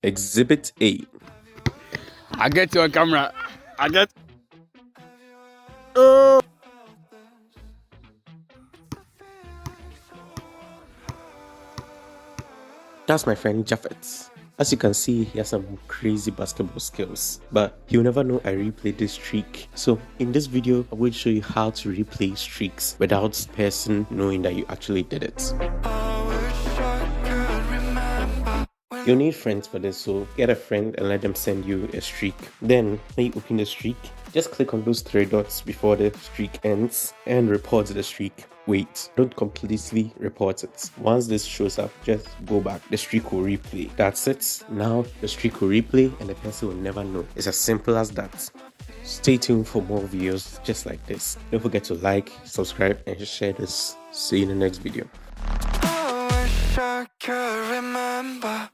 Exhibit A. I get your camera. I get. Oh. That's my friend Japheth. As you can see, he has some crazy basketball skills, but he'll never know I replayed this streak. So in this video, I will show you how to replay streaks without the person knowing that you actually did it. You'll need friends for this, so get a friend and let them send you a streak. Then, when you open the streak, just click on those 3 dots before the streak ends and report the streak. Wait, don't completely report it. Once this shows up, just go back. The streak will replay. That's it. Now, the streak will replay and the person will never know. It's as simple as that. Stay tuned for more videos just like this. Don't forget to like, subscribe, and share this. See you in the next video. I wish I could remember